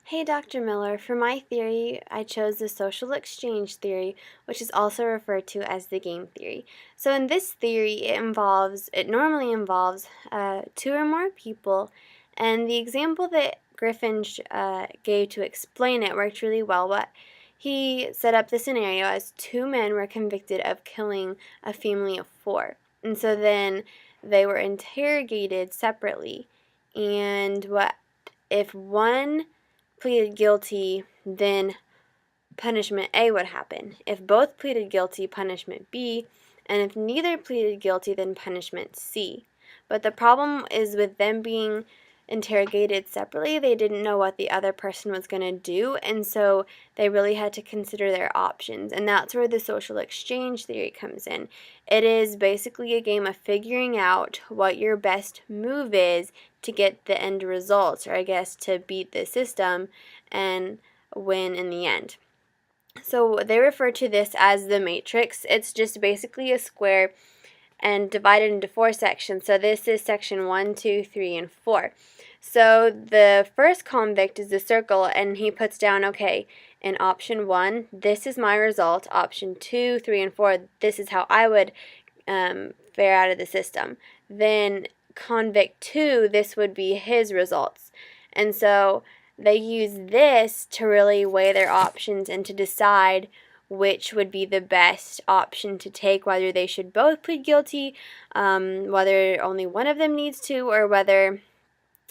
Hey, Dr. Miller. For my theory, I chose the social exchange theory, which is also referred to as the game theory. So, in this theory, it normally involves two or more people, and the example that Griffin gave to explain it worked really well. What he set up the scenario as two men were convicted of killing a family of four, and so then they were interrogated separately, and what if one pleaded guilty, then punishment A would happen. If both pleaded guilty, punishment B, and if neither pleaded guilty, then punishment C. But the problem is with them being interrogated separately, they didn't know what the other person was going to do, and so they really had to consider their options. And that's where the social exchange theory comes in. It is basically a game of figuring out what your best move is to get the end results, or I guess to beat the system and win in the end. So they refer to this as the matrix. It's just basically a square and divided into four sections. So this is section 1, 2, 3, and 4. So the first convict is the circle, and he puts down, okay, in option 1, this is my result. Option 2, 3, and 4, this is how I would fare out of the system. Then convict 2, this would be his results. And so they use this to really weigh their options and to decide which would be the best option to take, whether they should both plead guilty, whether only one of them needs to, or whether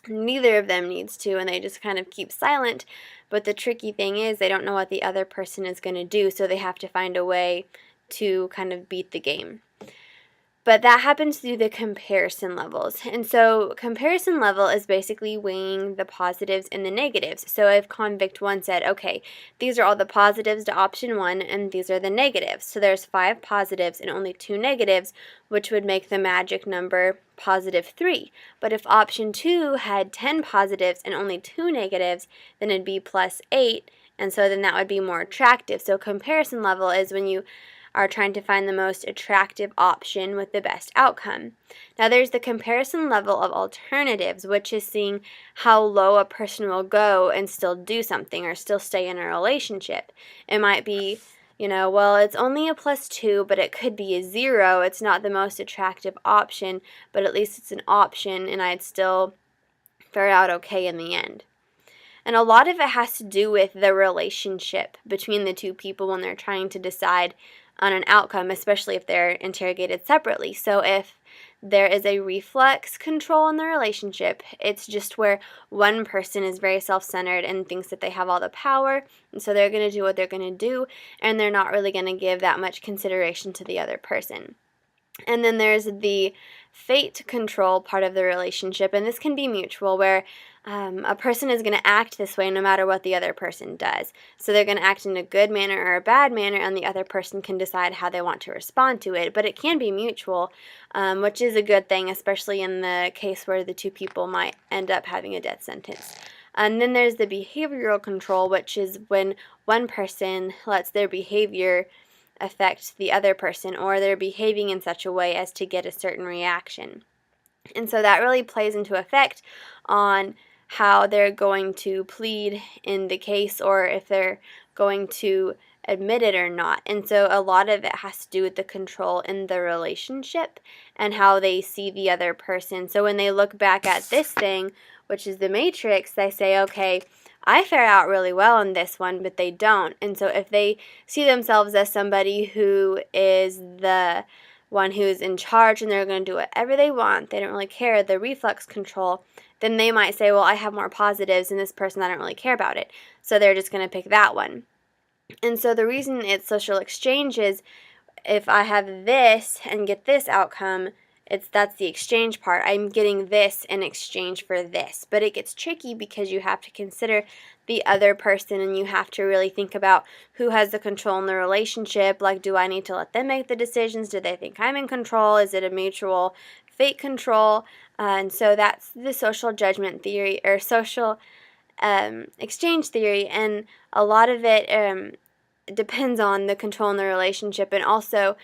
neither of them needs to, and they just kind of keep silent. But the tricky thing is they don't know what the other person is going to do, so they have to find a way to kind of beat the game. But that happens through the comparison levels. And so comparison level is basically weighing the positives and the negatives. So if convict 1 said, okay, these are all the positives to option 1 and these are the negatives. So there's 5 positives and only 2 negatives, which would make the magic number +3. But if option 2 had 10 positives and only 2 negatives, then it'd be +8. And so then that would be more attractive. So comparison level is when you are trying to find the most attractive option with the best outcome. Now there's the comparison level of alternatives, which is seeing how low a person will go and still do something or still stay in a relationship. It might be, well, it's only a +2, but it could be a 0. It's not the most attractive option, but at least it's an option, and I'd still fare out okay in the end. And a lot of it has to do with the relationship between the two people when they're trying to decide on an outcome, especially if they're interrogated separately. So if there is a reflex control in the relationship, it's just where one person is very self-centered and thinks that they have all the power, and so they're going to do what they're going to do, and they're not really going to give that much consideration to the other person. And then there's the fate control part of the relationship, and this can be mutual, where a person is going to act this way no matter what the other person does. So they're going to act in a good manner or a bad manner, and the other person can decide how they want to respond to it. But it can be mutual, which is a good thing, especially in the case where the two people might end up having a death sentence. And then there's the behavioral control, which is when one person lets their behavior affect the other person, or they're behaving in such a way as to get a certain reaction. And so that really plays into effect on how they're going to plead in the case, or if they're going to admit it or not. And so a lot of it has to do with the control in the relationship and how they see the other person. So when they look back at this thing, which is the matrix, they say, okay, I fare out really well in this one, but they don't. And so if they see themselves as somebody who is the one who's in charge and they're going to do whatever they want, they don't really care, the reflex control, then they might say, well, I have more positives than this person, I don't really care about it. So they're just going to pick that one. And so the reason it's social exchange is if I have this and get this outcome, that's the exchange part. I'm getting this in exchange for this. But it gets tricky because you have to consider the other person, and you have to really think about who has the control in the relationship. Like, do I need to let them make the decisions? Do they think I'm in control? Is it a mutual fate control? And so that's the social judgment theory, or social exchange theory. And a lot of it depends on the control in the relationship, and also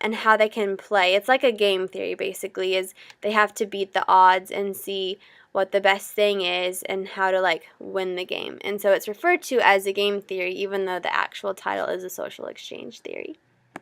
and how they can play. It's like a game theory, basically, is they have to beat the odds and see what the best thing is and how to like win the game. And so it's referred to as a game theory even though the actual title is a social exchange theory.